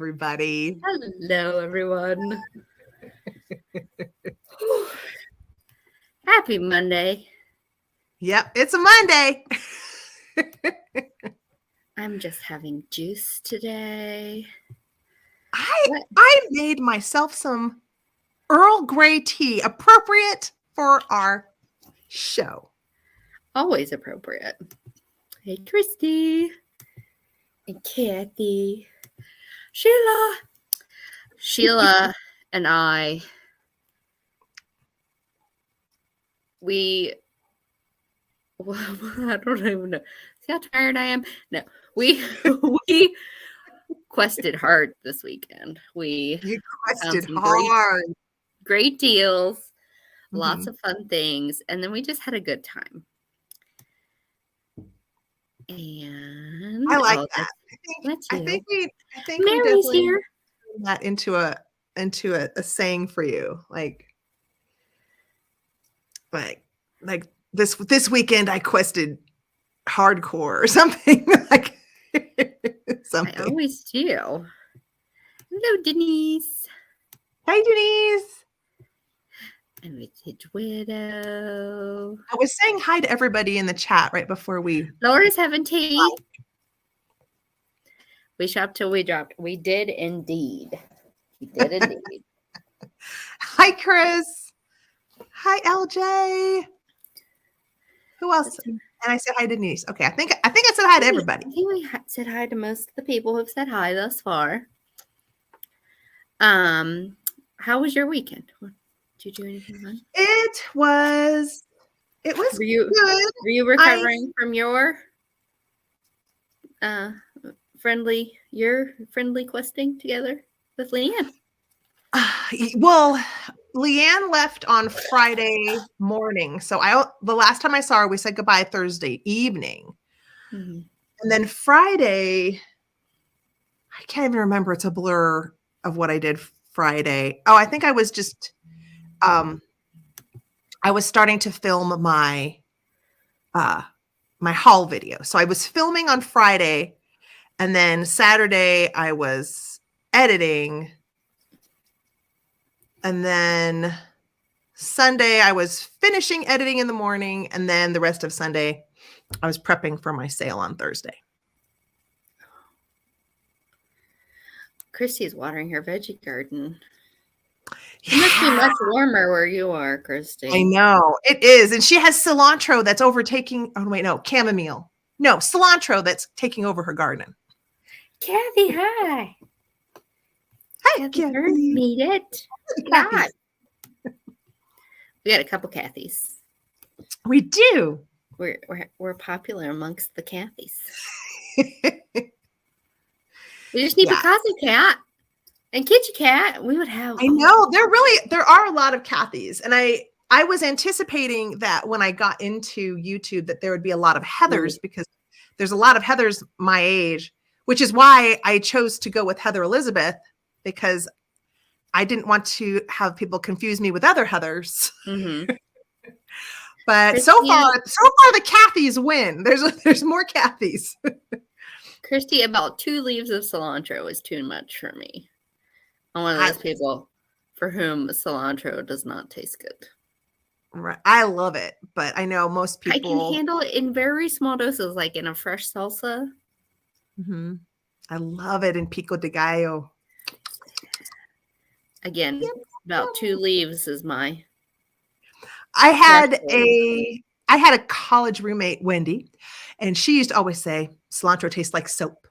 everybody. Hello, everyone. Happy Monday. Yep, it's a Monday. I'm just having juice today. I made myself some Earl Grey tea, appropriate for our show. Always appropriate. Hey, Christy and Kathy. Sheila and I, I don't even know. See how tired I am? No, we quested hard this weekend. You quested hard. Great deals, lots of fun things, and then we just had a good time. And I like that. I think we definitely here. turn that into a saying for you. Like this weekend I quested hardcore or something. Like something. I always do. Hello, Denise. Hey, Denise. And Vintage Widow. I was saying hi to everybody in the chat right before we. Laura's having tea. We shopped till we dropped. We did indeed. Hi, Chris. Hi, LJ. Who else? And I said hi to Denise. Okay, I think I said hi to everybody. I think we said hi to most of the people who've said hi thus far. How was your weekend? Did you do anything fun? It was good. Were you recovering from your friendly questing together with Leanne? Well, Leanne left on Friday morning. So the last time I saw her, we said goodbye Thursday evening. Mm-hmm. And then Friday, I can't even remember. It's a blur of what I did Friday. Oh, I think I was just, I was starting to film my haul video. So I was filming on Friday, and then Saturday I was editing. And then Sunday, I was finishing editing in the morning. And then the rest of Sunday, I was prepping for my sale on Thursday. Christy's watering her veggie garden. It must be much warmer where you are, Christy. I know. It is. And she has cilantro that's overtaking. Oh, wait, no. Chamomile. No, cilantro that's taking over her garden. Kathy, hi. Hi, Kathy. Made it. God. We got a couple Kathys. We do. We're popular amongst the Kathys. We just need Picasso Cat and Kitty Cat. We would have. I know. There are a lot of Kathys. And I was anticipating that when I got into YouTube that there would be a lot of Heathers because there's a lot of Heathers my age, which is why I chose to go with Heather Elizabeth, because I didn't want to have people confuse me with other Heathers. Mm-hmm. But so far the Kathys win. There's more Kathys. Christy, about 2 leaves of cilantro is too much for me. I'm one of those people for whom cilantro does not taste good. Right. I love it, but I know most people. I can handle it in very small doses, like in a fresh salsa. Mm-hmm. I love it in pico de gallo. Again, about 2 leaves is my. I had a college roommate, Wendy, and she used to always say cilantro tastes like soap.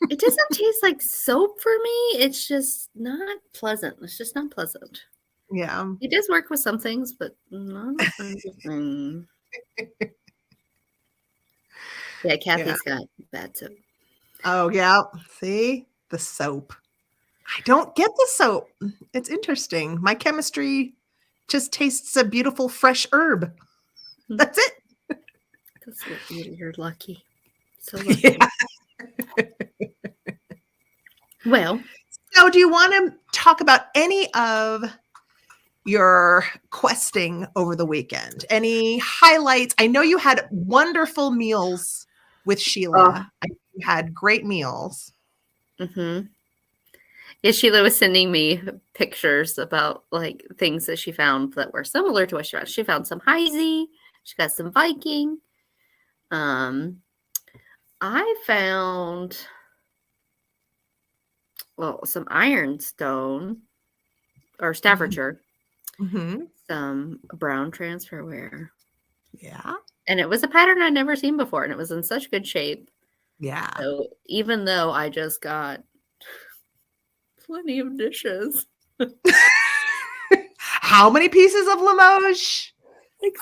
It doesn't taste like soap for me. It's just not pleasant. It's just not pleasant. Yeah. It does work with some things, but not everything. Yeah, Kathy's got bad soap. Oh, yeah. See? The soap. I don't get the soap. It's interesting. My chemistry just tastes a beautiful fresh herb. That's it. You're lucky. So lucky. Yeah. Well. So do you want to talk about any of your questing over the weekend? Any highlights? I know you had wonderful meals with Sheila. You had great meals. Mm-hmm. Yeah, Sheila was sending me pictures about like things that she found that were similar to what she found. She found some Heisey. She got some Viking. I found some ironstone or Staffordshire, some brown transferware. Yeah. And it was a pattern I'd never seen before, and it was in such good shape. Yeah. So even though I just got plenty of dishes. How many pieces of Limoges? Like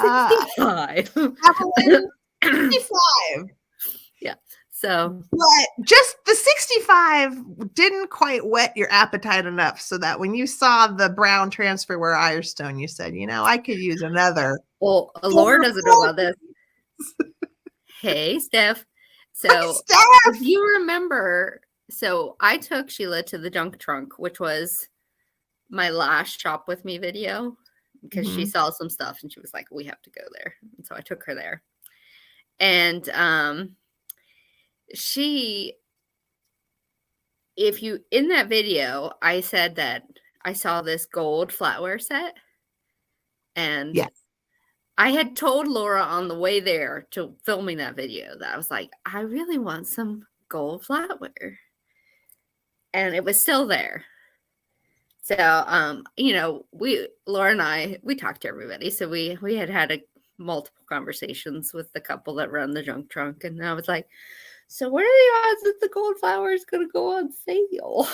65. 65. Yeah. So, but just the 65 didn't quite whet your appetite enough so that when you saw the brown transferware Ironstone, you said, I could use another. Well, Laura doesn't know about this. Hey, Steph. So, Steph! if you remember, so I took Sheila to the junk trunk, which was my last shop with me video, because she saw some stuff and she was like, we have to go there. And so I took her there. And in that video, I said that I saw this gold flatware set. And yes. I had told Laura on the way there to filming that video that I was like, I really want some gold flatware. And it was still there. So, Laura and I, we talked to everybody. So we had multiple conversations with the couple that run the junk trunk. And I was like, so what are the odds that the gold flower is going to go on sale?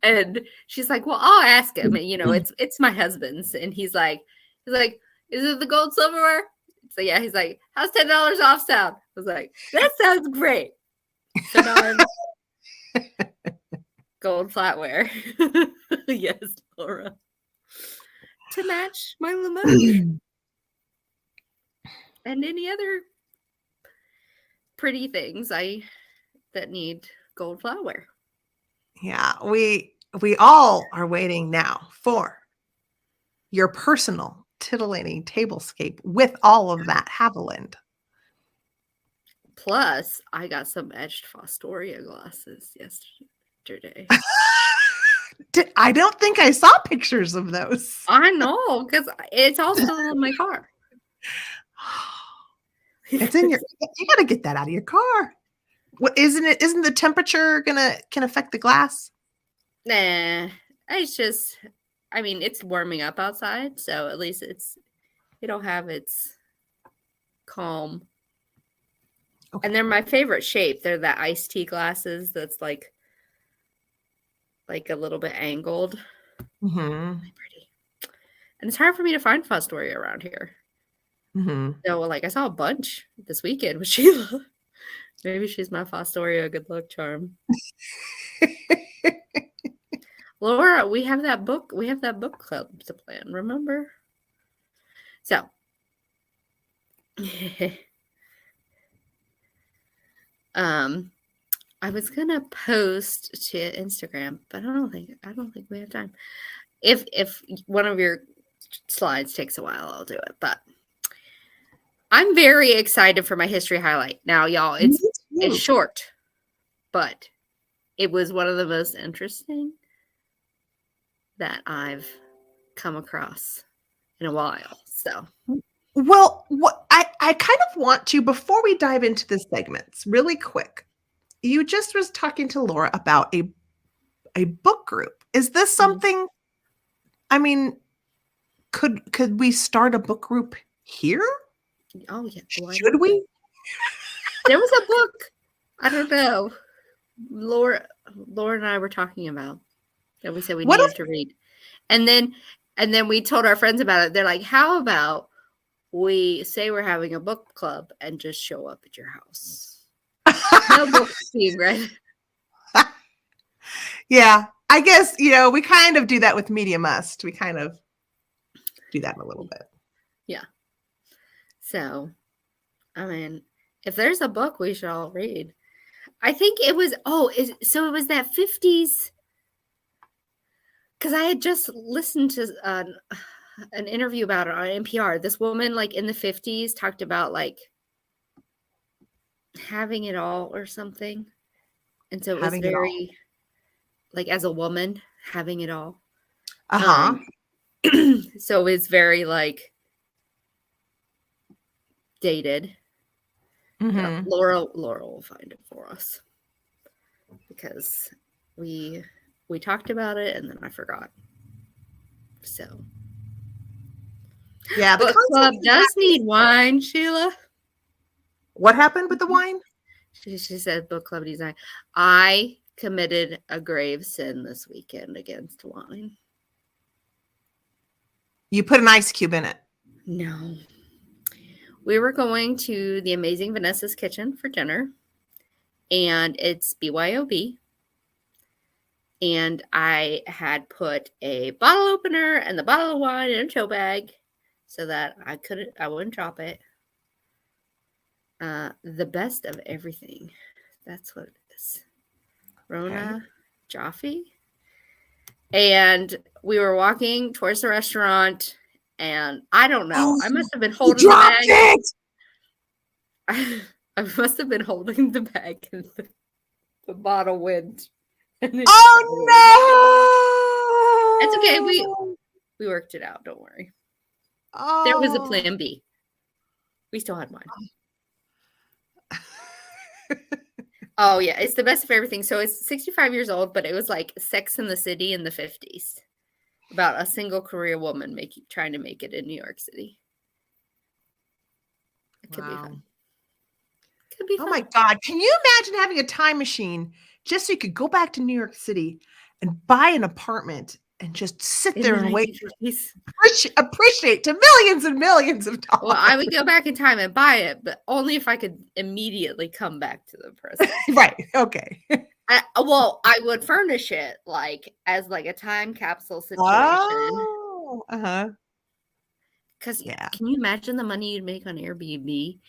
And she's like, well, I'll ask him. And, it's my husband's. And he's like, is it the gold silverware? So yeah, he's like, how's $10 off sound? I was like, that sounds great. So now I'm gold flatware. Yes, Laura. To match my Limoges. And any other pretty things that need gold flatware. Yeah, we all are waiting now for your personal titillating tablescape with all of that Haviland. Plus, I got some etched Fostoria glasses yesterday. I don't think I saw pictures of those. I know, because it's all still in my car. It's in you got to get that out of your car. What isn't the temperature can affect the glass? Nah, it's just, it's warming up outside, so at least it'll have its calm. Okay. And they're my favorite shape. They're the iced tea glasses that's like a little bit angled. Mm-hmm. Really pretty. And it's hard for me to find Fostoria around here. Mm-hmm. So, I saw a bunch this weekend with Sheila. Maybe she's my Fostoria good luck charm. Laura, we have that book club to plan, remember? So, I was gonna post to Instagram, but I don't think we have time. If one of your slides takes a while, I'll do it. But I'm very excited for my history highlight. Now, y'all, it's short, but it was one of the most interesting that I've come across in a while. So, well, what I kind of want to, before we dive into the segments, really quick. You just was talking to Laura about a book group. Is this something? Could we start a book group here? Oh yeah. Should we? There was a book. I don't know. Laura and I were talking about that. We said we needed to read, and then we told our friends about it. They're like, "How about we say we're having a book club and just show up at your house?" No books being read. Yeah, I guess we kind of do that with Media Must. We kind of do that a little bit. Yeah. So, if there's a book we should all read, I think it was. It was that 50s. Because I had just listened to an interview about it on NPR. This woman, in the 50s, talked about having it all or something. And so it was Having it all. very, like, as a woman, having it all. Uh-huh. So it was very, like, dated. Mhm. Laura will find it for us because we talked about it and then I forgot. So Yeah, the book club concept of does having need wine, Sheila. what happened with the wine? She said book club design. I committed a grave sin this weekend against wine. You put an ice cube in it. No. We were going to the amazing Vanessa's Kitchen for dinner, and it's BYOB. And I had put a bottle opener and the bottle of wine in a tote bag so that I wouldn't drop it. The best of everything. That's what it is. Rona Jaffe. And we were walking towards the restaurant, and I don't know. I must have been holding the bag. I must have been holding the bag, and the bottle went. Oh no! It's okay. We worked it out. Don't worry. Oh. There was a plan B. We still had wine. Oh yeah, it's the best of everything. So it's 65 years old, but it was like Sex in the City in the 50s, about a single career woman trying to make it in New York City. It could be fun. Could be fun. Oh my God! Can you imagine having a time machine just so you could go back to New York City and buy an apartment and just sit there and wait, appreciate to millions and millions of dollars? Well, I would go back in time and buy it, but only if I could immediately come back to the present. Right. Okay. Well, I would furnish it as a time capsule situation. Oh. Uh-huh. Because can you imagine the money you'd make on Airbnb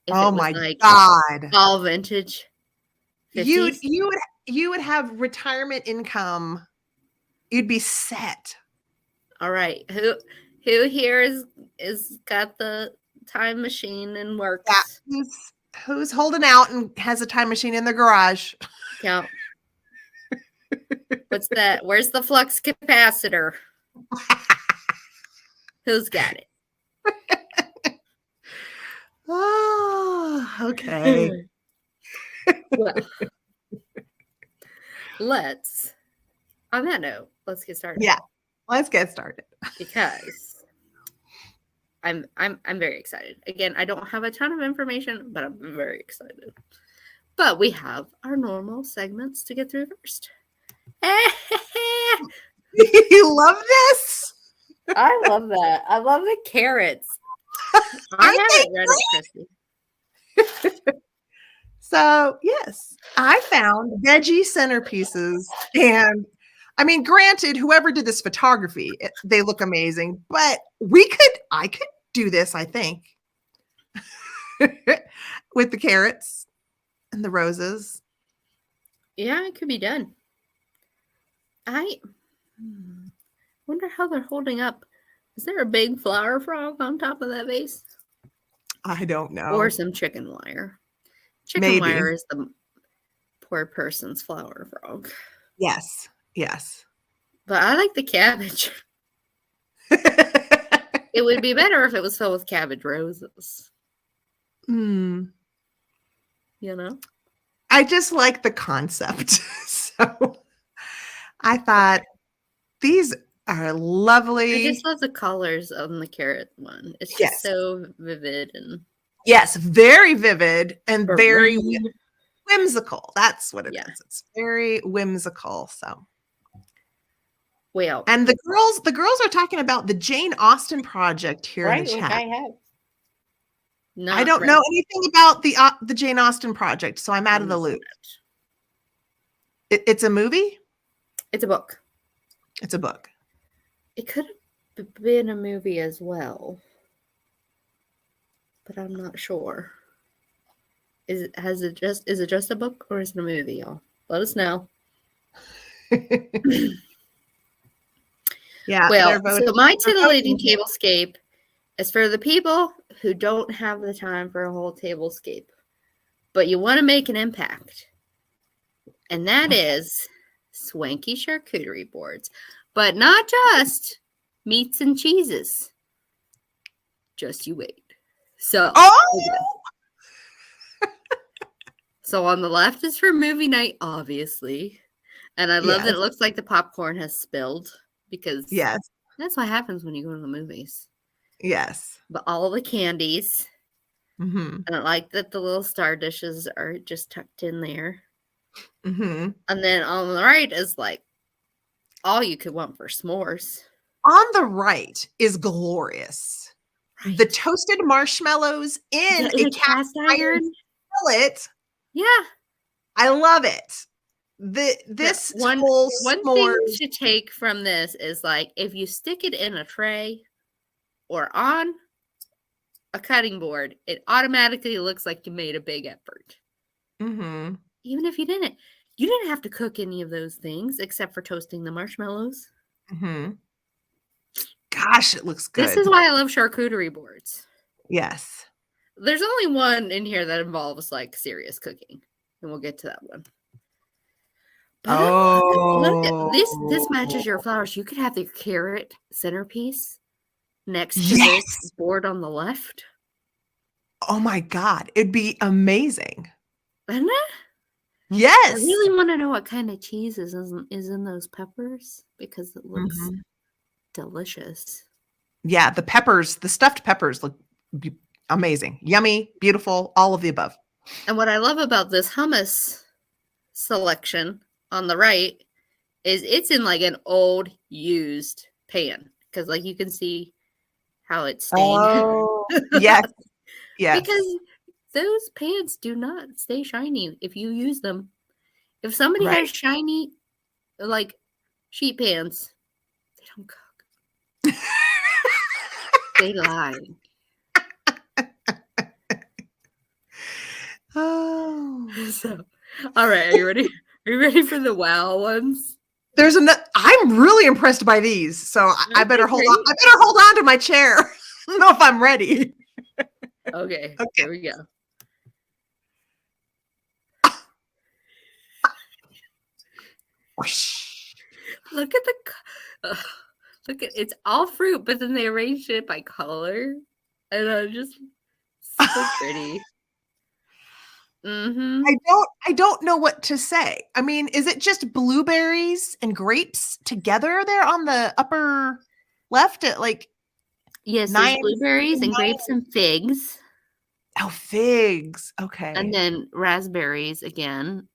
if oh it was my God. all vintage 50s? You would have retirement income. You'd be set. All right. Who here is got the time machine and works? Yeah. Who's holding out and has a time machine in their garage? Yeah. What's that? Where's the flux capacitor? Who's got it? Oh, okay. Well, on that note, let's get started. Yeah, let's get started. Because I'm very excited. Again, I don't have a ton of information, but I'm very excited. But we have our normal segments to get through first. You love this? I love that. I love the carrots. I haven't read it, Christy. So, yes, I found veggie centerpieces. And I mean, granted, whoever did this photography, they look amazing, but I could do this, I think, with the carrots and the roses. Yeah, it could be done. I wonder how they're holding up. Is there a big flower frog on top of that vase? I don't know. Or some chicken wire. Chicken wire is the poor person's flower frog. Yes. Yes. But I like the cabbage. It would be better if it was filled with cabbage roses. You know? I just like the concept. So I thought these are lovely. I just love the colors on the carrot one. It's just so vivid and very vivid and very whimsical. That's what it is. It's very whimsical. So well, and the girls are talking about the Jane Austen project here in the chat. I have. I don't know anything about the Jane Austen project, so I'm out of the loop. It's a movie? It's a book. It's a book. It could have been a movie as well, but I'm not sure. Is it just a book or is it a movie, y'all? Let us know. Yeah. Well, so my titillating tablescape is for the people who don't have the time for a whole tablescape, but you want to make an impact. And that is swanky charcuterie boards. But not just meats and cheeses. Just you wait. So, Oh, so on the left is for movie night, obviously. And I love that yes, it looks like the popcorn has spilled because yes, that's what happens when you go to the movies. yes. But all the candies. Mm-hmm. And I like that the little star dishes are just tucked in there. Mm-hmm. And then on the right is like all you could want for s'mores. On the right is glorious. Right. The toasted marshmallows in In a a cast iron. skillet. Yeah. I love it. This whole one thing s'mores. to take from this is like if you stick it in a tray or on a cutting board, it automatically looks like you made a big effort. Mm-hmm. Even if you didn't have to cook any of those things except for toasting the marshmallows. Mm-hmm. Gosh, it looks good. This is why I love charcuterie boards. Yes. There's only one in here that involves like serious cooking, and we'll get to that one. But look, this matches your flowers. You could have the carrot centerpiece next to this board on the left. Oh my God, it'd be amazing. Isn't it? Yes. I really want to know what kind of cheese is in those peppers because it looks delicious. Yeah, the stuffed peppers look amazing. Yummy, beautiful, all of the above. And what I love about this hummus selection on the right is it's in like an old used pan because like you can see how it's stained. Oh, yes. Yes. Because those pans do not stay shiny if you use them. If somebody has shiny like sheet pans, they don't cook. They lie. Oh. So, all right, are you ready? Are you ready for the wow ones? I'm really impressed by these, so I better hold on. I better hold on to my chair. I don't know if I'm ready. Okay, here we go. Look at look at it's all fruit, but then they arranged it by color, and I'm just so pretty. Mm-hmm. I don't know what to say. I mean, is it just blueberries and grapes together there on the upper left at like yes, there's blueberries and grapes and figs. Oh, figs. Okay. And then raspberries again,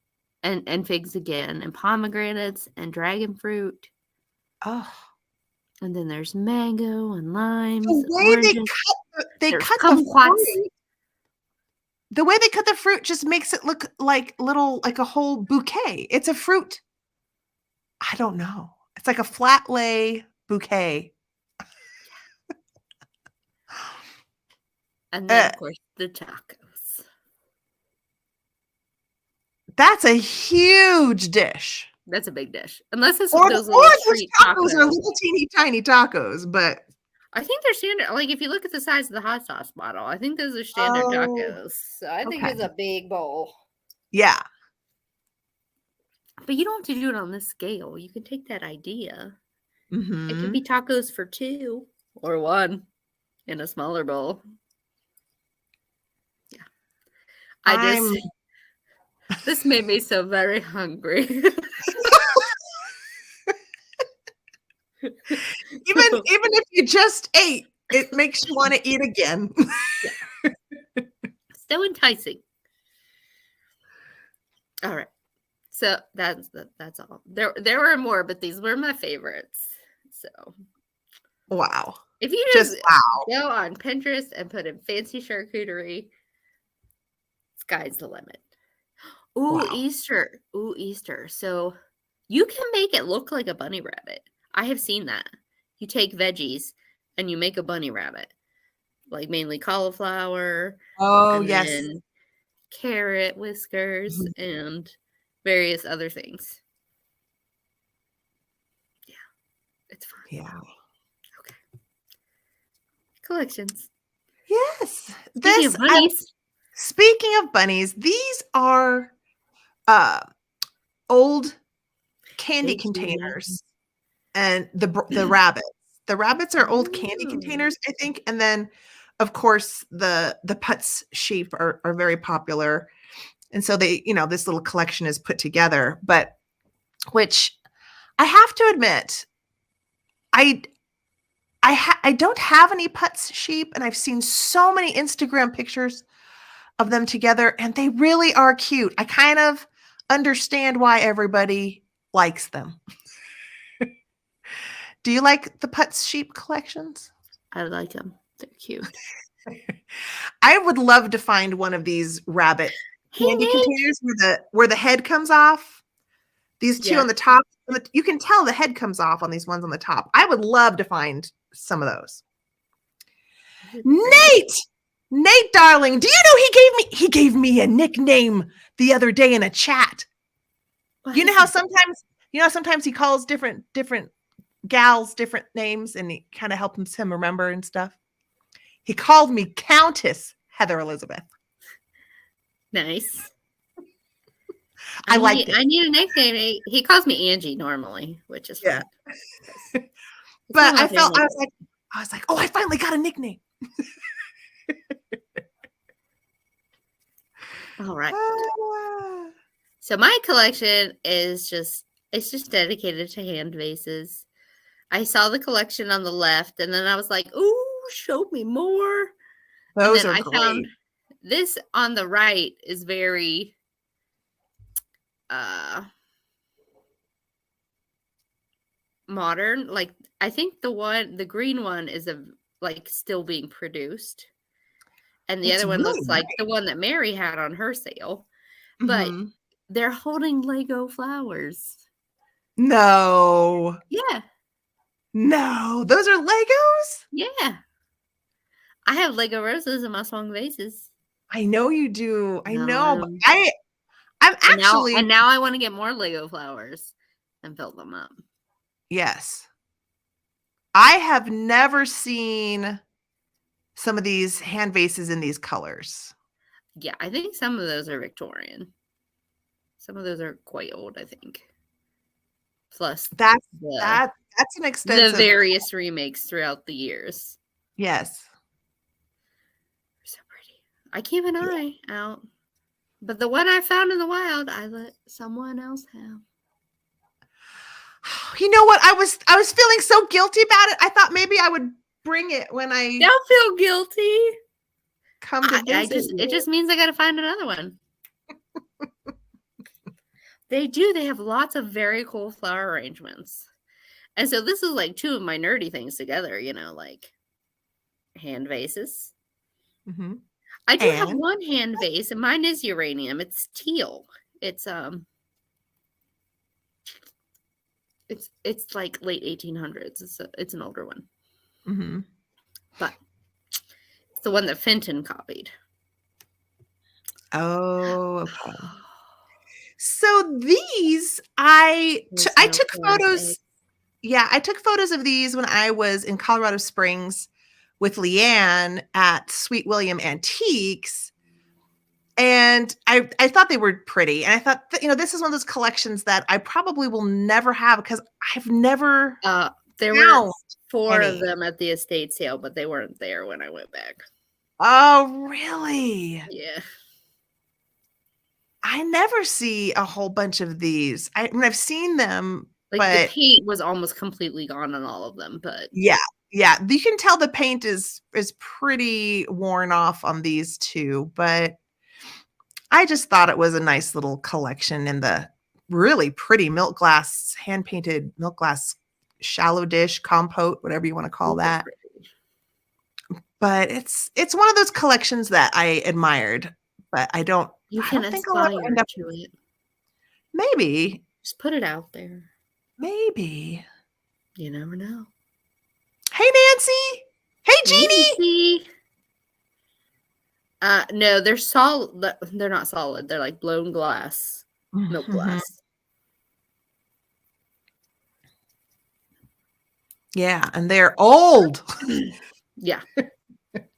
and figs again, and pomegranates and dragon fruit. Oh. And then there's mango and limes. The way they cut the fruit. The way they cut the fruit just makes it look like a whole bouquet. It's a fruit. I don't know. It's like a flat lay bouquet. And then, of course, the tacos. That's a huge dish. That's a big dish. Unless it's those tacos are little teeny tiny tacos, but I think they're standard. Like if you look at the size of the hot sauce bottle, I think those are standard tacos. So I think it's a big bowl. Yeah. But you don't have to do it on this scale. You can take that idea. Mm-hmm. It could be tacos for 2 or 1 in a smaller bowl. Yeah. This made me so very hungry. Even if you just ate, it makes you want to eat again. Yeah. So enticing. All right. So that's all. There were more, but these were my favorites. So wow. If you just go on Pinterest and put in fancy charcuterie, sky's the limit. Ooh, wow. Easter. Ooh, Easter. So you can make it look like a bunny rabbit. I have seen that. You take veggies and you make a bunny rabbit. Like mainly cauliflower. Oh, yes. Then carrot whiskers and various other things. Yeah. It's fun. Yeah. Okay. Collections. Yes. Speaking of bunnies, these are old candy Big Genie. containers and the rabbits. The rabbits are old candy Oh. containers, I think. And then, of course, the Putz sheep are very popular. And so they, this little collection is put together. But which I have to admit, I don't have any Putz sheep, and I've seen so many Instagram pictures of them together, and they really are cute. I kind of understand why everybody likes them. Do you like the Putz sheep collections? I like them. They're cute. I would love to find one of these rabbit candy containers where the head comes off. These two on the top, you can tell the head comes off on these ones on the top. I would love to find some of those. Nate, darling, do you know he gave me a nickname the other day in a chat? You know how sometimes he calls different gals different names, and he kind of helps him remember and stuff. He called me Countess Heather Elizabeth. Nice. I liked it. I need a nickname. He calls me Angie normally, which is fun. But I was like, oh, I finally got a nickname. All right. So my collection is just dedicated to hand vases. I saw the collection on the left, and then I was like, ooh, show me more. Those are I great. found this on the right is very modern. Like, I think the green one is still being produced, and the other one really looks like the one that Mary had on her sale, but they're holding Lego flowers. No. Yeah. No, those are Legos? Yeah. I have Lego roses in my swung vases. I know you do. I know. But I'm and actually now I want to get more Lego flowers and fill them up. Yes. I have never seen some of these hand vases in these colors. Yeah, I think some of those are Victorian. Some of those are quite old, I think. Plus that's an extensive the various remakes throughout the years. Yes. They're so pretty. I keep an eye out. But the one I found in the wild, I let someone else have. You know what? I was feeling so guilty about it. I thought maybe I would bring it when I don't feel guilty. Come to visit. It just means I gotta find another one. They have lots of very cool flower arrangements. And so this is like two of my nerdy things together, like hand vases. Mm-hmm. I do have one hand vase, and mine is uranium. It's teal. It's like late 1800s. It's an older one. Mm-hmm. But it's the one that Fenton copied. Oh, okay. So these, I took photos. Yeah, I took photos of these when I was in Colorado Springs with Leanne at Sweet William Antiques. And I thought they were pretty. And I thought, this is one of those collections that I probably will never have because I've never there were 4 of them at the estate sale, but they weren't there when I went back. Oh, really? Yeah. I never see a whole bunch of these. I've seen them, but the paint was almost completely gone on all of them. But yeah, you can tell the paint is pretty worn off on these two. But I just thought it was a nice little collection in the really pretty milk glass, hand painted milk glass, shallow dish, compote, whatever you want to call that. But it's one of those collections that I admired, but I don't. You I can don't think I'll ever end up to it. Maybe. Just put it out there. Maybe. You never know. Hey, Nancy. Hey, Jeannie. No, they're solid. They're not solid. They're like blown glass, milk glass. Yeah, and they're old. Yeah.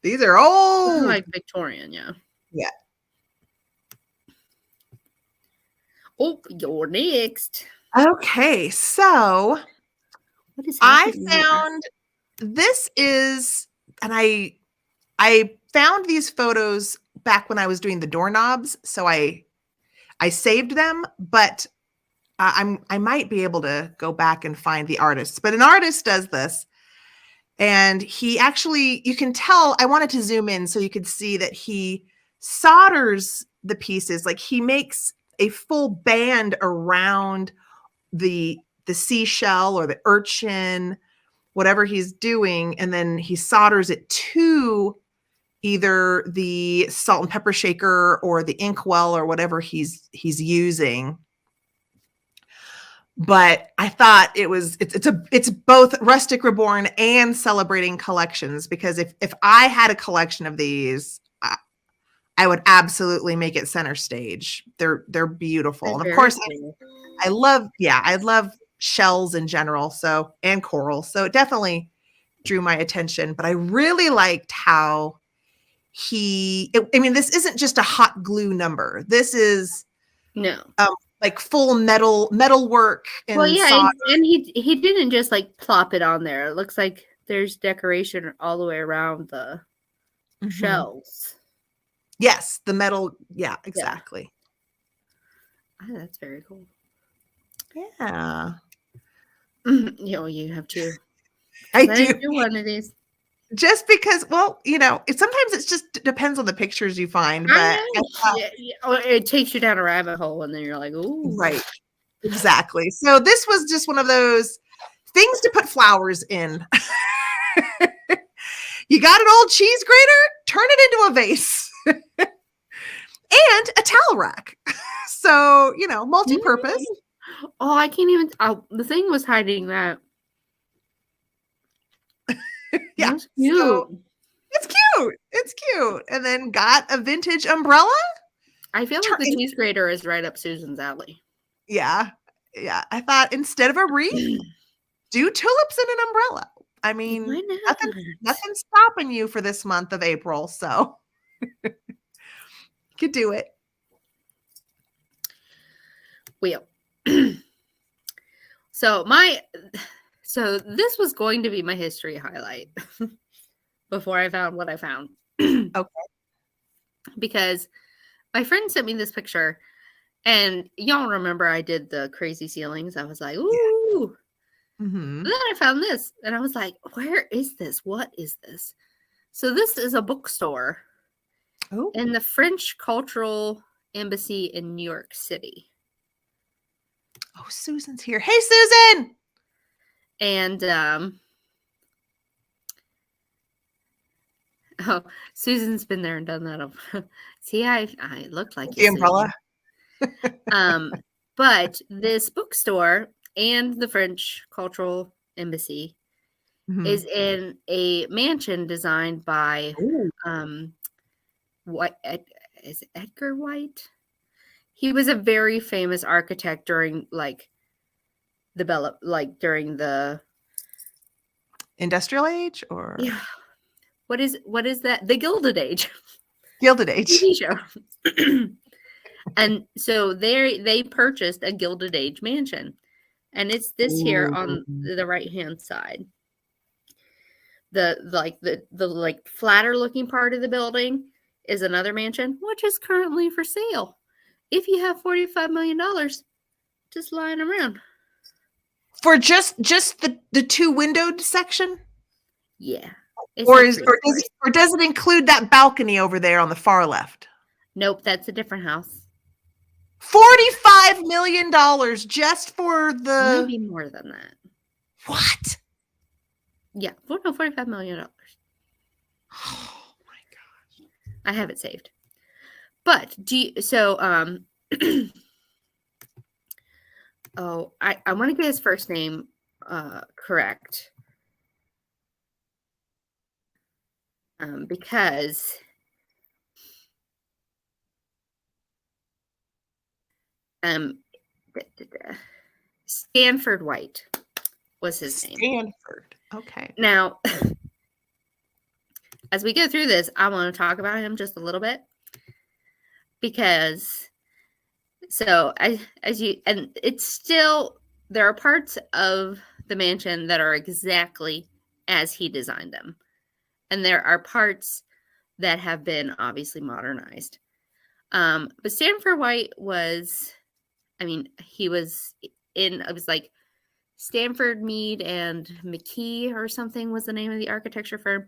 These are old. Like Victorian, yeah. Yeah. Oh, you're next. Okay, so What is I happening here? found this is, and I found these photos back when I was doing the doorknobs, so I saved them, but I might be able to go back and find the artist. But an artist does this, and he actually, you can tell, I wanted to zoom in so you could see that he solders the pieces. Like he makes a full band around the seashell or the urchin, whatever he's doing, and then he solders it to either the salt and pepper shaker or the inkwell or whatever he's using. But I thought it's both Rustic Reborn and Celebrating collections, because if I had a collection of these, I would absolutely make it center stage. They're beautiful. That's And of very course cool. I love shells in general, so, and coral. So it definitely drew my attention, but I really liked how this isn't just a hot glue number. This is No. like full metal work and Well, yeah, solder. and he didn't just like plop it on there. It looks like there's decoration all the way around the shells. Yes, the metal. Yeah, exactly. Oh, that's very cool. Yeah. You have to. I didn't do. do one of these. Just because, well, sometimes it just depends on the pictures you find, but I know. It takes you down a rabbit hole, and then you're like, "Ooh, right, exactly." So this was just one of those things to put flowers in. You got an old cheese grater, turn it into a vase, and a towel rack. So multi-purpose. Oh, I can't even. Oh, the thing was hiding that. Yeah, That's cute. so it's cute. And then got a vintage umbrella. I feel like the cheese grater is right up Susan's alley. Yeah. I thought instead of a wreath, do tulips in an umbrella. I mean, nothing's stopping you for this month of April, so you could do it. Well, so this was going to be my history highlight before I found what I found. Okay. Because my friend sent me this picture, and y'all remember I did the crazy ceilings. I was like, ooh. Yeah. And then I found this, and I was like, where is this? What is this? So this is a bookstore in the French Cultural Embassy in New York City. Oh, Susan's here. Hey, Susan! And Susan's been there and done that. See, I looked like the umbrella. But this bookstore and the French Cultural Embassy is in a mansion designed by is it Edgar White? He was a very famous architect during during the Industrial Age, or what is that? The Gilded Age. Gilded Age TV show. And so they purchased a Gilded Age mansion, and it's this here on the right hand side. The flatter looking part of the building is another mansion, which is currently for sale. If you have $45 million just lying around for just the two windowed section, or does it include that balcony over there on the far left? Nope, that's a different house. $45 million just for the. Maybe more than that. What? Yeah, $45 million. Oh my gosh! I have it saved. But oh, I want to get his first name correct. Because Stanford White was his name. Stanford. Okay. Now, as we go through this, I want to talk about him just a little bit, because So and it's still, there are parts of the mansion that are exactly as he designed them. And there are parts that have been obviously modernized. But Stanford White was, he was it was like Stanford, Mead, and McKee or something was the name of the architecture firm.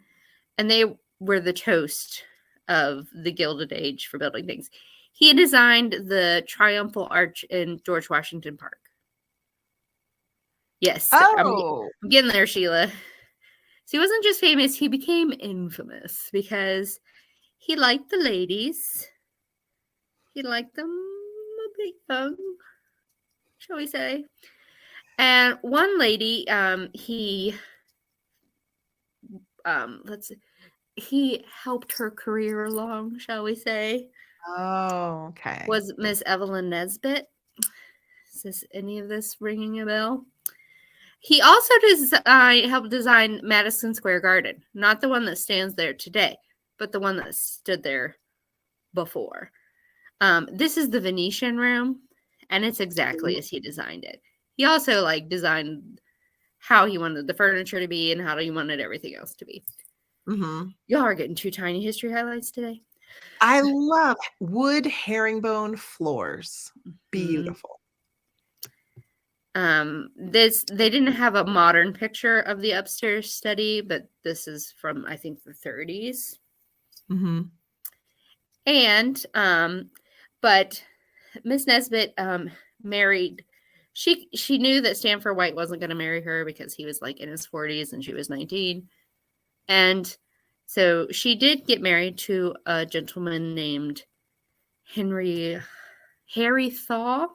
And they were the toast of the Gilded Age for building things. He designed the Triumphal Arch in George Washington Park. Yes. Oh. I'm getting there, Sheila. So he wasn't just famous, he became infamous because he liked the ladies. He liked them a bit young, shall we say. And one lady, he helped her career along, shall we say. Oh, okay. Was Miss Evelyn Nesbit. Is any of this ringing a bell? He also helped design Madison Square Garden. Not the one that stands there today, but the one that stood there before. This is the Venetian room, and it's exactly as he designed it. He also designed how he wanted the furniture to be and how he wanted everything else to be. Mm-hmm. Y'all are getting 2 tiny history highlights today. I love wood herringbone floors. Beautiful. They didn't have a modern picture of the upstairs study, but this is from, I think, the 30s. Mm-hmm. And but Miss Nesbit married. She knew that Stanford White wasn't going to marry her because he was in his 40s and she was 19. And so she did get married to a gentleman named Harry Thaw,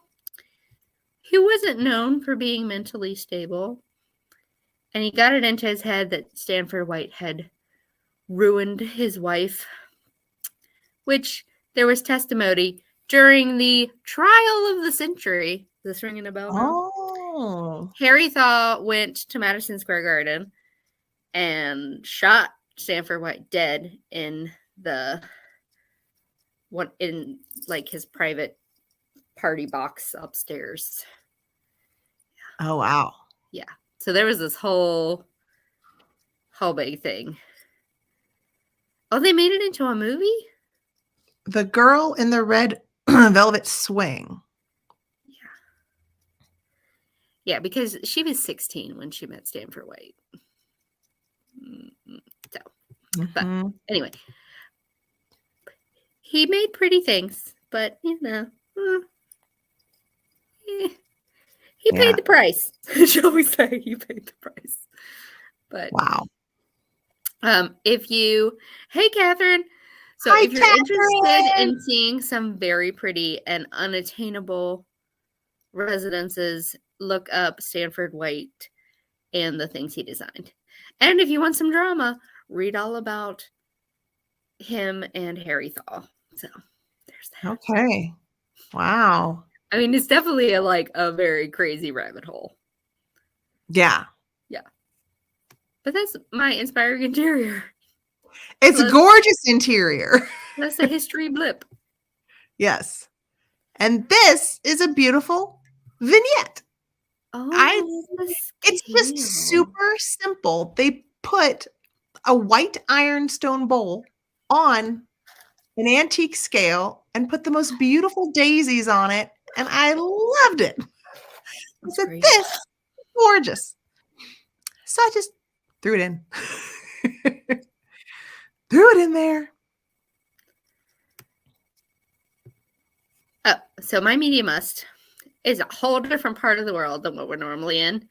who wasn't known for being mentally stable. And he got it into his head that Stanford White had ruined his wife, which there was testimony during the trial of the century. Is this ringing a bell now? Oh. Harry Thaw went to Madison Square Garden and shot Stanford White dead in his private party box upstairs. Oh, wow. Yeah. So there was this whole big thing. Oh, they made it into a movie? The Girl in the Red Velvet Swing. Yeah, because she was 16 when she met Stanford White. So, but anyway, he made pretty things, but he paid the price. Shall we say he paid the price? But wow. Hey, Catherine. So Hi, if you're Catherine. interested in seeing some very pretty and unattainable residences, look up Stanford White and the things he designed. And if you want some drama, read all about him and Harry Thaw. So there's that. Okay. Wow. It's definitely a very crazy rabbit hole. Yeah. Yeah. But that's my inspiring interior. It's a gorgeous interior. That's a history blip. Yes. And this is a beautiful vignette. It's just super simple. They put a white ironstone bowl on an antique scale and put the most beautiful daisies on it. And I loved it. I said, this is gorgeous. So I just threw it in. Threw it in there. Oh, so my media must is a whole different part of the world than what we're normally in.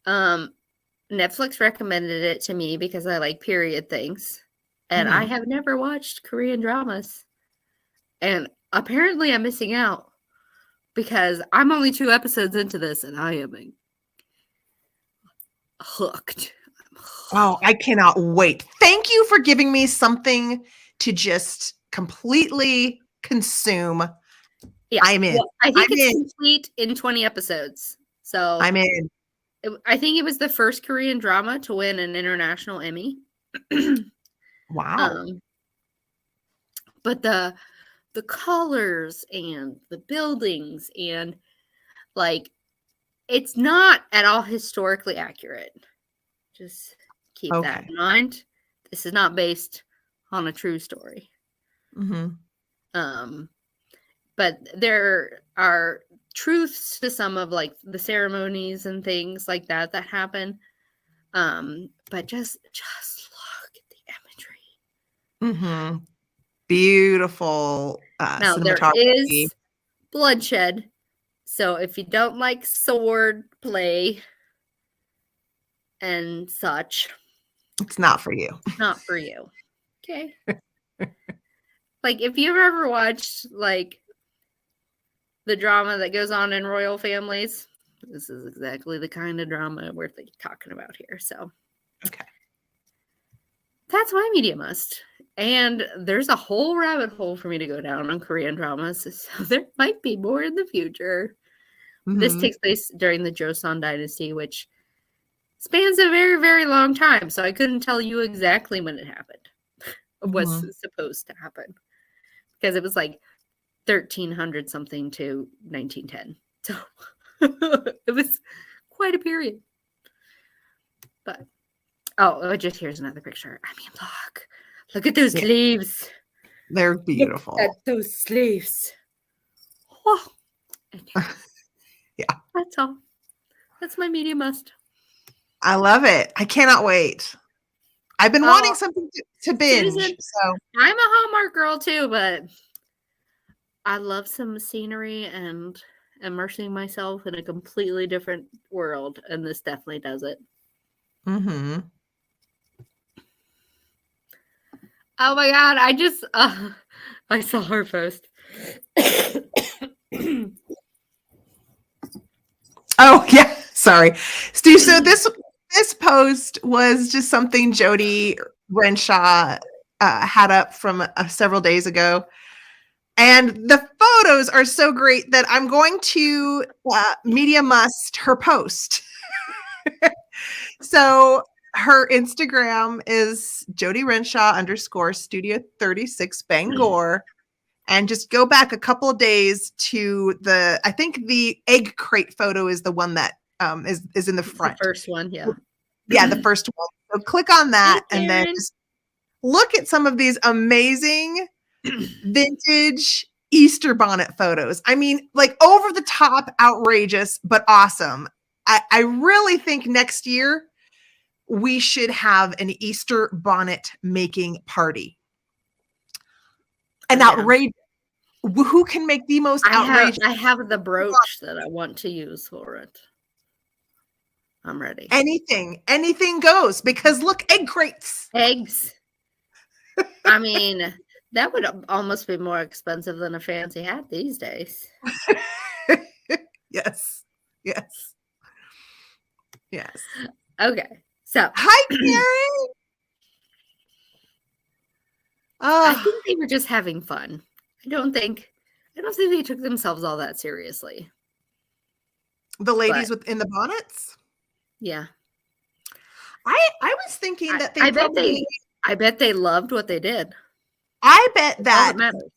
Netflix recommended it to me because I like period things. And I have never watched Korean dramas. And apparently I'm missing out because I'm only 2 episodes into this and I am hooked. Oh, I cannot wait. Thank you for giving me something to just completely consume. Yeah, I'm in. Well, I think it's complete in 20 episodes. So I'm in. I think it was the first Korean drama to win an international Emmy. Wow. But the the colors and the buildings, and like it's not at all historically accurate. Just keep that in mind. This is not based on a true story. But there are truths to some of like the ceremonies and things like that happen. But just look at the imagery. Beautiful now there cinematography. is bloodshed, so if you don't like sword play and such, it's not for you. Not for you. Okay. Like if you've ever watched like the drama that goes on in royal families, this is exactly the kind of drama we're talking about here. So okay, that's my media must. And there's a whole rabbit hole for me to go down on Korean dramas, so there might be more in the future. This takes place during the Joseon Dynasty, which spans a very, very long time, so I couldn't tell you exactly when it happened. Was supposed to happen, because it was like 1300 something to 1910, so it was quite a period. But just here's another picture. I mean, look at those sleeves. They're beautiful. Look at those sleeves. Oh. Yeah, that's all. That's my media must. I love it. I cannot wait. I've been wanting something to binge. Susan, so I'm a Hallmark girl too, but I love some scenery and immersing myself in a completely different world, and this definitely does it. Oh my God, I saw her post. Oh yeah, sorry, Steve. So this post was just something Jody Renshaw had up from several days ago, and the photos are so great that I'm going to media must her post. So her Instagram is Jody Renshaw _ Studio 36 Bangor. And just go back a couple of days to I think the egg crate photo is the one that is in the front. The first one, yeah. Yeah, the first one. So click on that and then just look at some of these amazing vintage Easter bonnet photos. I mean, like over the top, outrageous, but awesome. I really think next year we should have an Easter bonnet making party. An outrageous. Who can make the most outrageous? I have the brooch that I want to use for it. I'm ready. Anything goes, because look, egg crates. Eggs. I mean, that would almost be more expensive than a fancy hat these days. Yes. Okay. So hi, Karen. I think they were just having fun. I don't think they took themselves all that seriously. The ladies in the bonnets? Yeah. I was thinking that I bet they loved what they did. I bet that matters.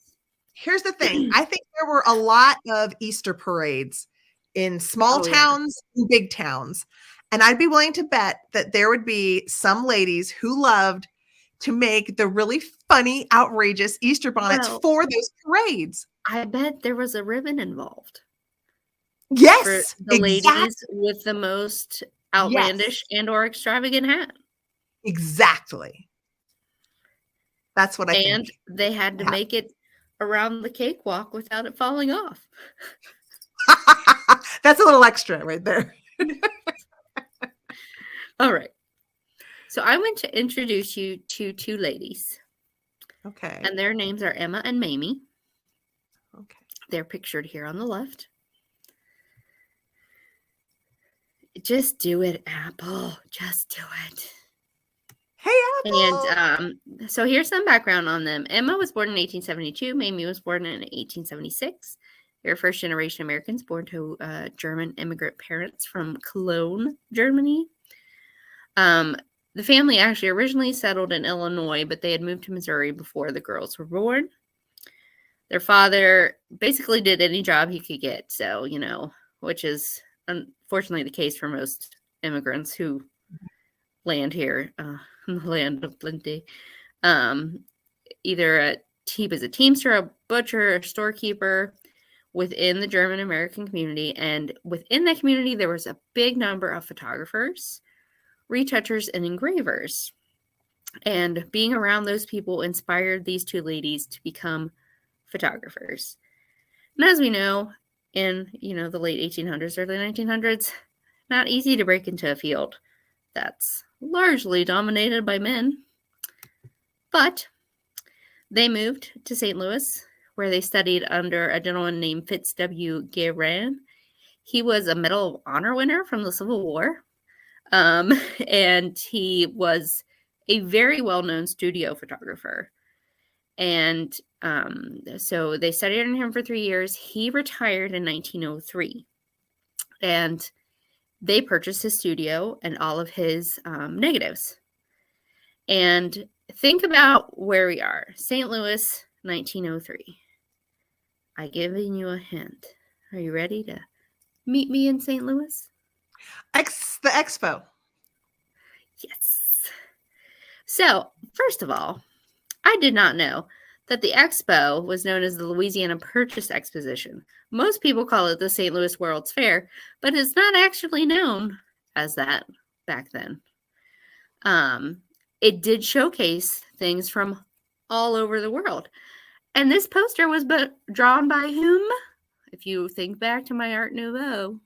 Here's the thing. I think there were a lot of Easter parades in small towns and big towns. And I'd be willing to bet that there would be some ladies who loved to make the really funny, outrageous Easter bonnets for those parades. I bet there was a ribbon involved. Yes. For the ladies with the most outlandish and or extravagant hat. Exactly. That's what I think. And they had to make it around the cakewalk without it falling off. That's a little extra right there. All right. So I want to introduce you to two ladies. Okay. And their names are Emma and Mamie. Okay. They're pictured here on the left. Just do it, Apple. Just do it. Hey, Apple. And so here's some background on them. Emma was born in 1872. Mamie was born in 1876. They're first-generation Americans born to German immigrant parents from Cologne, Germany. The family actually originally settled in Illinois, but they had moved to Missouri before the girls were born. Their father basically did any job he could get. So, which is unfortunately the case for most immigrants who land here in the land of plenty. Either he was a teamster, a butcher, a storekeeper within the German American community. And within that community, there was a big number of photographers, retouchers, and engravers. And being around those people inspired these two ladies to become photographers. And as we know, in the late 1800s, early 1900s, not easy to break into a field that's largely dominated by men. But they moved to St. Louis, where they studied under a gentleman named Fitz W. Guerin. He was a Medal of Honor winner from the Civil War, and he was a very well-known studio photographer. And so they studied under him for 3 years. He retired in 1903, and they purchased his studio and all of his negatives. And think about where we are. St. Louis, 1903. I've given you a hint. Are you ready to meet me in St. Louis? The expo. Yes. So, first of all, I did not know that the expo was known as the Louisiana Purchase Exposition. Most people call it the St. Louis World's Fair, but it's not actually known as that back then. It did showcase things from all over the world. And this poster was drawn by whom? If you think back to my Art Nouveau,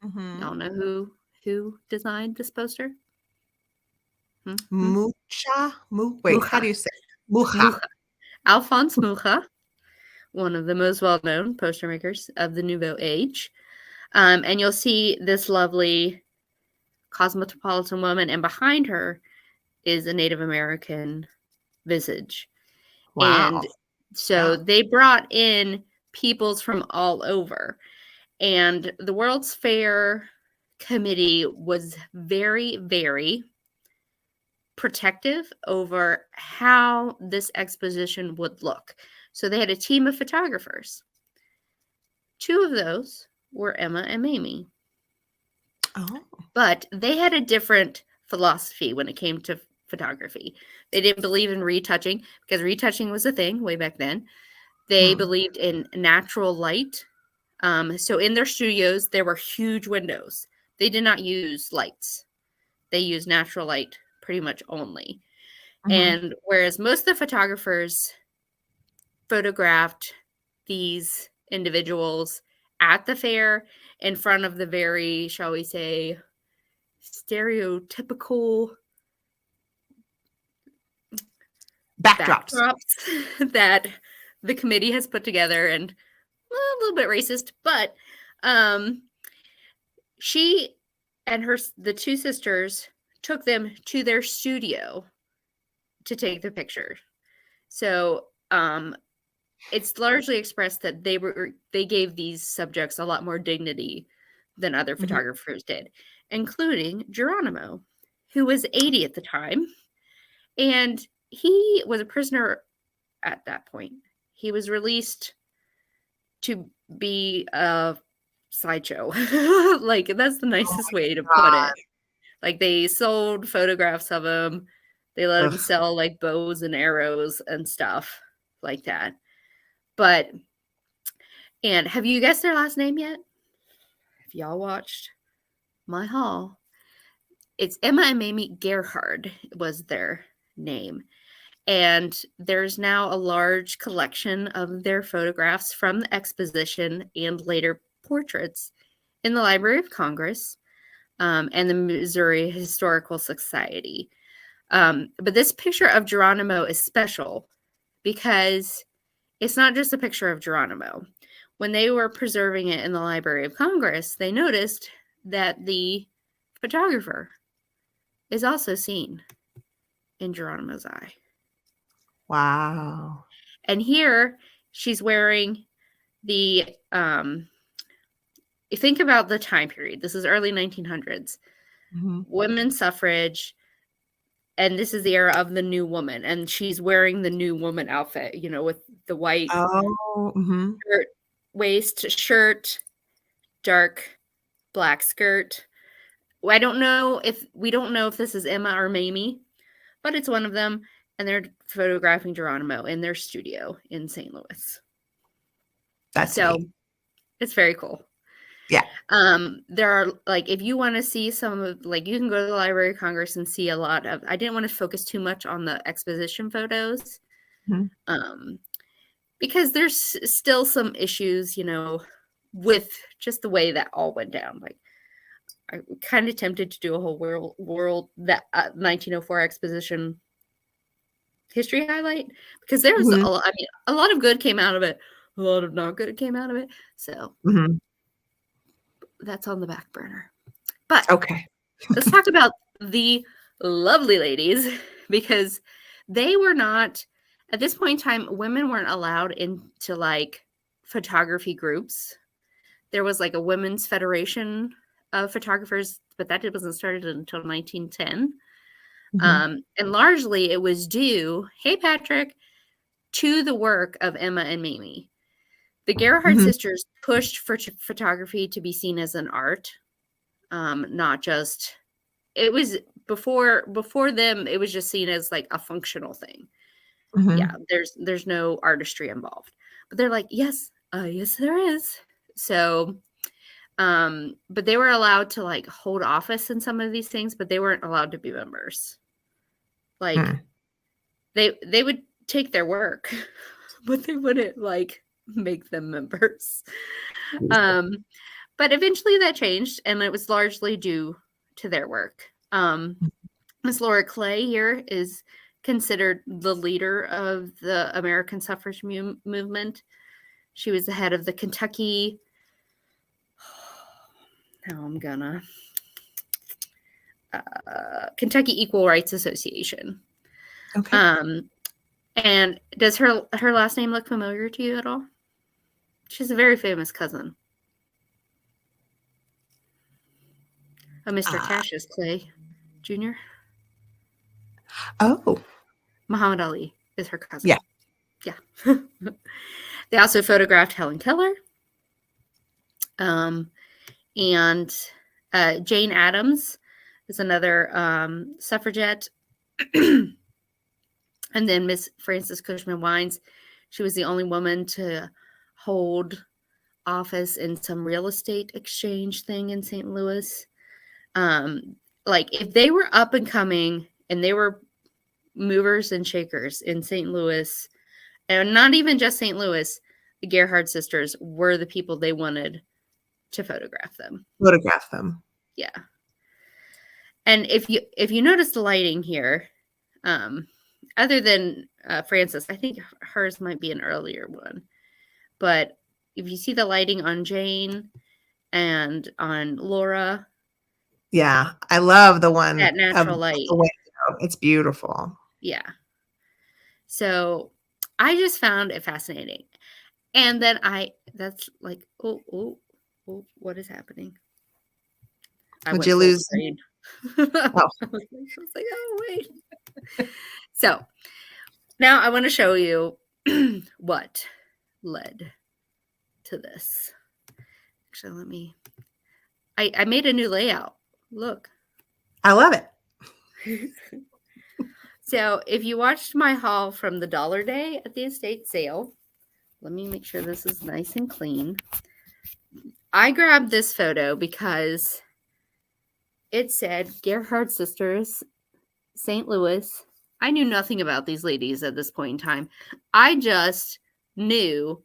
y'all know who designed this poster? Mucha? Wait, how do you say it? Mucha. Alphonse Mucha, one of the most well-known poster makers of the Nouveau Age. And you'll see this lovely cosmopolitan woman, and behind her is a Native American visage. Wow. And so they brought in peoples from all over. And the World's Fair Committee was very, very protective over how this exposition would look. So they had a team of photographers. 2 of those were Emma and Mamie. Oh. But they had a different philosophy when it came to photography. They didn't believe in retouching, because retouching was a thing way back then. They believed in natural light. So in their studios, there were huge windows. They did not use lights. They used natural light pretty much only. And whereas most of the photographers photographed these individuals at the fair in front of the very, shall we say, stereotypical backdrops that the committee has put together, and a little bit racist, but she and the 2 sisters took them to their studio to take the picture. So it's largely expressed that they gave these subjects a lot more dignity than other photographers did, including Geronimo, who was 80 at the time, and he was a prisoner at that point. He was released to be a sideshow. Like, that's the nicest way to put it. Like, they sold photographs of him. They let him sell like bows and arrows and stuff like that. And have you guessed their last name yet? If y'all watched my haul, it's Emma and Mamie Gerhard was their name. And there's now a large collection of their photographs from the exposition and later portraits in the Library of Congress and the Missouri Historical Society. But this picture of Geronimo is special because it's not just a picture of Geronimo. When they were preserving it in the Library of Congress, they noticed that the photographer is also seen in Geronimo's eye. Wow. And here she's wearing the, think about the time period. This is early 1900s. Women's suffrage. And this is the era of the new woman. And she's wearing the new woman outfit, with the white Oh, shirt, waist shirt, dark black skirt. We don't know if this is Emma or Mamie, but it's one of them, and they're photographing Geronimo in their studio in St. Louis. that's So neat. it's very cool. Yeah. There are, like, if you want to see some of, like, you can go to the Library of Congress and see a lot of, I didn't want to focus too much on the exposition photos, because there's still some issues, with just the way that all went down. Like, I'm kind of tempted to do a whole world that 1904 exposition history highlight, because there was a lot of good came out of it, a lot of not good came out of it. So that's on the back burner. But Okay. let's talk about the lovely ladies, because they were not, at this point in time, women weren't allowed into like photography groups. There was like a women's federation of photographers, but that wasn't started until 1910. And largely it was due, hey Patrick, to the work of Emma and Mamie. The Gerhardt sisters pushed for photography to be seen as an art, not just, it was before them, it was just seen as like a functional thing. Yeah, there's no artistry involved. But they're like, yes, there is. So but they were allowed to like hold office in some of these things, but they weren't allowed to be members. Like they would take their work, but they wouldn't like make them members. But eventually that changed, and it was largely due to their work. Miss Laura Clay here is considered the leader of the American suffrage movement. She was the head of the Kentucky Equal Rights Association. Okay. And does her last name look familiar to you at all? She's a very famous cousin of Mr. Cassius Clay Jr. Oh. Muhammad Ali is her cousin. Yeah. They also photographed Helen Keller. And Jane Addams is another suffragette. And then Miss Frances Cushman Wines, she was the only woman to hold office in some real estate exchange thing in St. Louis. Like, if they were up and coming and they were movers and shakers in St. Louis, and not even just St. Louis, the Gerhardt sisters were the people they wanted to photograph them. Yeah. And if you notice the lighting here, other than Frances, I think hers might be an earlier one. But if you see the lighting on Jane and on Laura. Yeah, I love the one. That natural light. It's beautiful. Yeah. So I just found it fascinating. And then that's like, oh, what is happening? Would you lose? Oh. I was like, oh, wait. So now I want to show you what led to this. Actually, I made a new layout. Look. I love it. So if you watched my haul from the Dollar Day at the estate sale, let me make sure this is nice and clean. I grabbed this photo because it said Gerhardt Sisters, St. Louis. I knew nothing about these ladies at this point in time. I just knew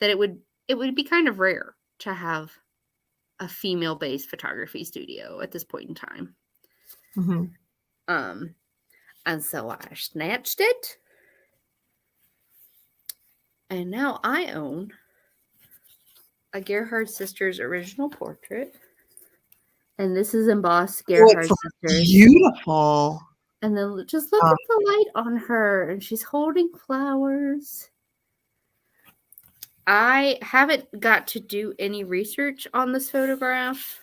that it would be kind of rare to have a female-based photography studio at this point in time. And so I snatched it. And now I own a Gerhardt Sisters original portrait. And this is embossed Gerhardt Sisters. Beautiful. And then just look at the light on her. And she's holding flowers. I haven't got to do any research on this photograph.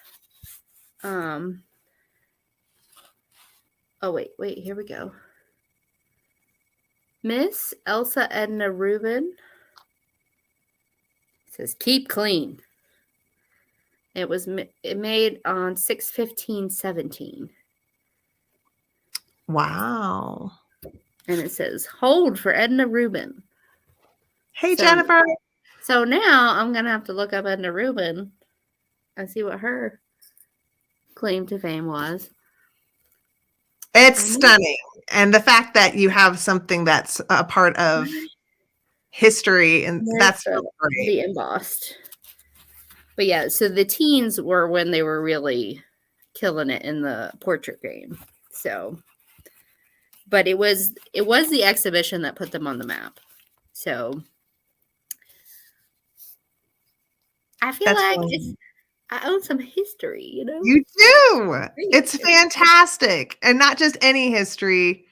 Oh, wait, here we go. Miss Elsa Edna Rubin says, keep clean. It was made on 6/15/17. Wow. And it says, hold for Edna Rubin. Hey, Jennifer. So now I'm going to have to look up Edna Rubin and see what her claim to fame was. It's stunning. And the fact that you have something that's a part of history, and that's really great. The embossed. But yeah, so the teens were when they were really killing it in the portrait game. So, but it was the exhibition that put them on the map. So I feel I own some history, you know? You do. It's fantastic. And not just any history,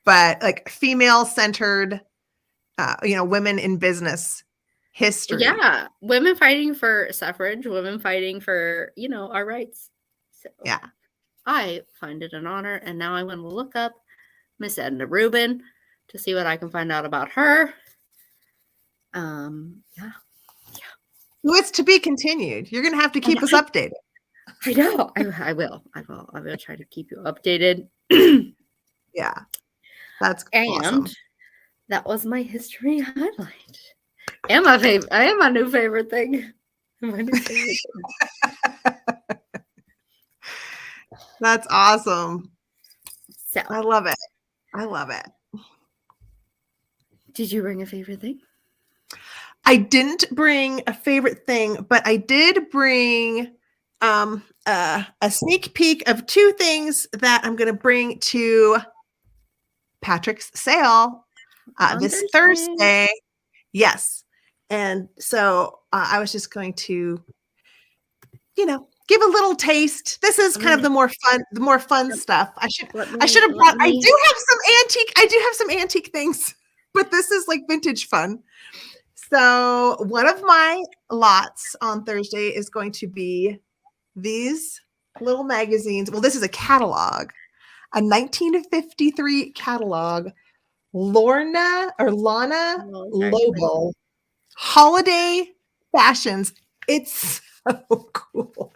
but like female-centered, women in business history. Yeah. Women fighting for suffrage, women fighting for, our rights. So yeah. I find it an honor. And now I'm going to look up Miss Edna Rubin to see what I can find out about her. Yeah. Well, it's to be continued. You're going to have to keep us updated. I know. I will try to keep you updated. Yeah. That's awesome. That was my history highlight. And my new favorite thing. That's awesome. So I love it. Did you bring a favorite thing? I didn't bring a favorite thing, but I did bring a sneak peek of two things that I'm going to bring to Patrick's sale this Thursday. Yes. And so I was just going to, give a little taste. This is kind of the more fun stuff. I should have brought, I do have some antique things, but this is like vintage fun. So one of my lots on Thursday is going to be these little magazines. Well, this is a catalog, a 1953 catalog, Lana Lobo Holiday Fashions. It's so cool.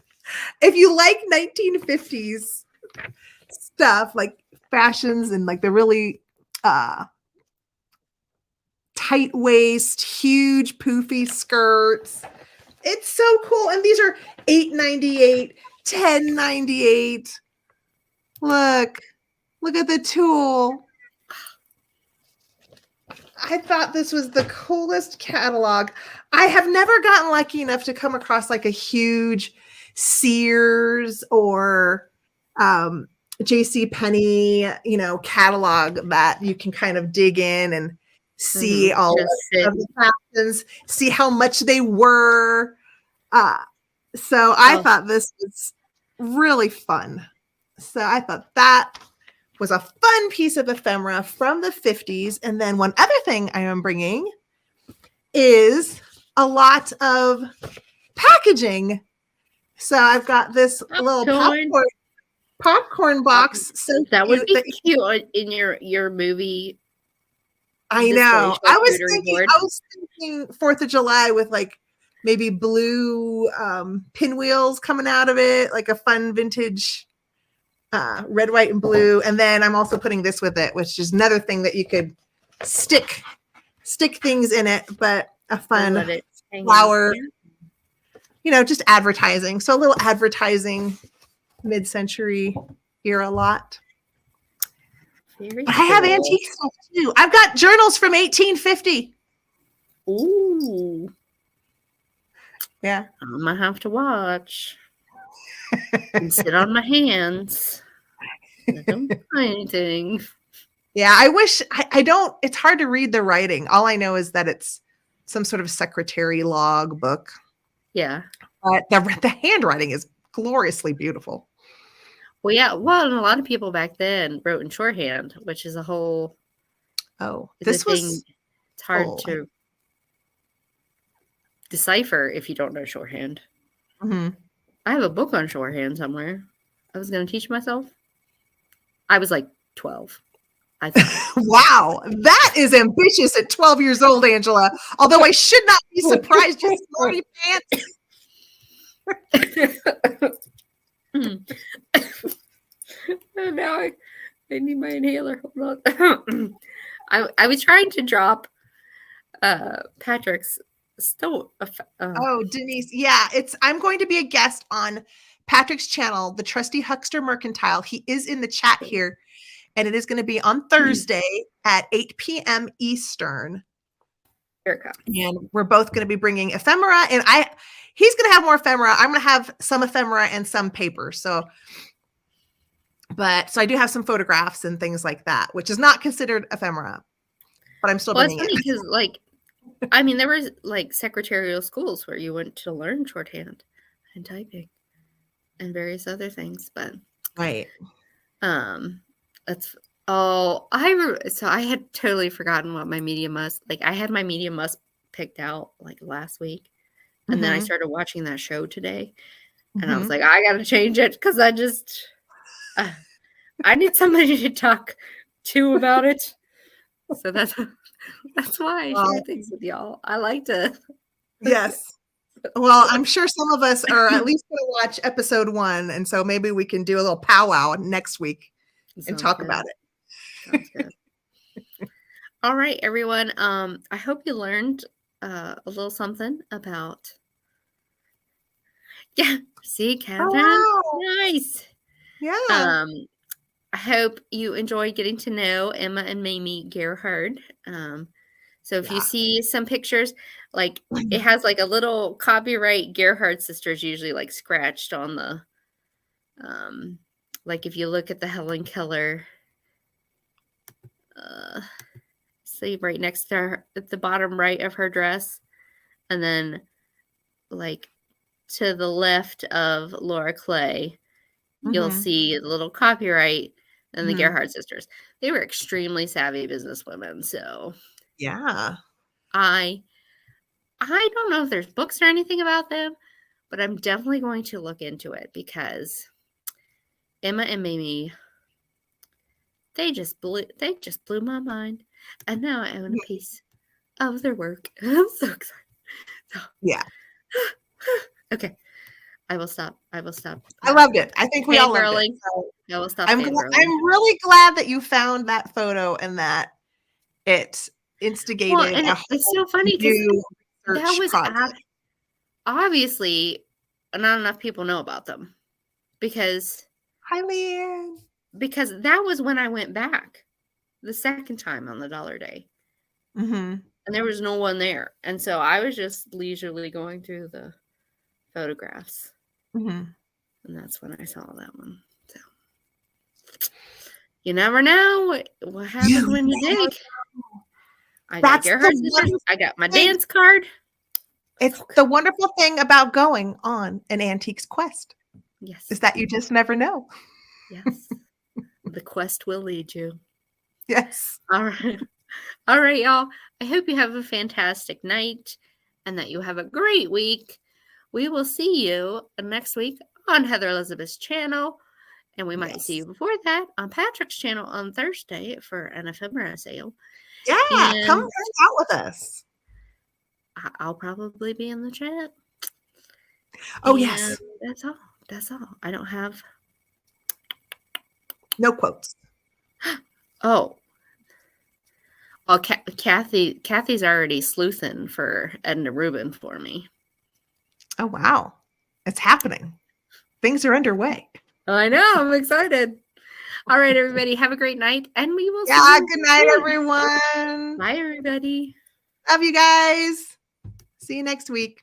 If you like 1950s stuff, like fashions and like the really tight waist, huge poofy skirts. It's so cool. And these are $8.98, $10.98. Look at the tulle. I thought this was the coolest catalog. I have never gotten lucky enough to come across like a huge Sears or JCPenney, catalog that you can kind of dig in and see all of the fashions, see how much they were. So I thought this was really fun. So I thought that was a fun piece of ephemera from the 50s. And then one other thing I am bringing is a lot of packaging. So I've got this little popcorn box. So that would be cute in your movie. I know. I was thinking 4th of July with like maybe blue pinwheels coming out of it, like a fun vintage red, white, and blue. And then I'm also putting this with it, which is another thing that you could stick things in it, but a fun flower, just advertising. So a little advertising mid-century era lot. I have antique stuff too. I've got journals from 1850. Ooh. Yeah. I'm going to have to watch. And sit on my hands. I don't find anything. Yeah, I wish I don't. It's hard to read the writing. All I know is that it's some sort of secretary log book. Yeah. But the handwriting is gloriously beautiful. Well, yeah. Well, and a lot of people back then wrote in shorthand, which is a whole. Oh, this was. It's hard to decipher if you don't know shorthand. Mm-hmm. I have a book on shorthand somewhere. I was going to teach myself. I was like 12. I thought. Wow, that is ambitious at 12 years old, Angela. Although I should not be surprised. Just smarty pants. Now I need my inhaler. Hold on. I was trying to drop Patrick's still. Oh, Denise. Yeah, I'm going to be a guest on Patrick's channel, the Trusty Huckster Mercantile. He is in the chat here, and it is going to be on Thursday at 8 p.m. Eastern. And we're both going to be bringing ephemera, and he's going to have more ephemera. I'm going to have some ephemera and some paper. So I do have some photographs and things like that, which is not considered ephemera, but I'm still bringing it's funny because, like, I mean, there was like secretarial schools where you went to learn shorthand and typing and various other things, but right. So I had totally forgotten what my media must, like, I had my media must picked out like last week, and then I started watching that show today, and I was like, I gotta change it because I need somebody to talk to about it. So that's why I share things with y'all. I like to. Yes. Well, I'm sure some of us are at least going to watch episode 1, and so maybe we can do a little powwow next week and talk about it. Sounds good. All right, everyone. I hope you learned a little something about. Yeah. See, Catherine. Oh, wow. Nice. Yeah. I hope you enjoyed getting to know Emma and Mamie Gerhard. So if you see some pictures, like it has like a little copyright Gerhard sisters usually like scratched on the, like if you look at the Helen Keller, see right next to her at the bottom right of her dress, and then like to the left of Laura Clay, you'll see the little copyright and the Gerhard sisters. They were extremely savvy businesswomen. So yeah, I don't know if there's books or anything about them, but I'm definitely going to look into it because Emma and Mamie, they just blew my mind, and now I own a piece of their work. I'm so excited. So, yeah. Okay. I will stop. I loved it. I think we all loved it. So I will stop. I'm really glad that you found that photo and that it instigated. Well, and it's so funny because that was obviously not enough people know about them because. Hi, Leanne. Because that was when I went back the second time on the Dollar Day, and there was no one there, and so I was just leisurely going through the photographs. And that's when I saw that one. So you never know what happens when you dig. I got Gerhard sisters. I got my dance card. It's the wonderful thing about going on an antiques quest. Yes. Is that you just never know. Yes. The quest will lead you. Yes. All right. All right, y'all. I hope you have a fantastic night and that you have a great week. We will see you next week on Heather Elizabeth's channel, and we might see you before that on Patrick's channel on Thursday for an ephemera sale. Yeah, come hang out with us. I'll probably be in the chat. Oh, yes. That's all. I don't have no quotes. Oh. Well, Kathy's already sleuthing for Edna Rubin for me. Oh, wow. It's happening. Things are underway. I know. I'm excited. All right, everybody. Have a great night. And we will see you. Good night, everyone. Bye, everybody. Love you guys. See you next week.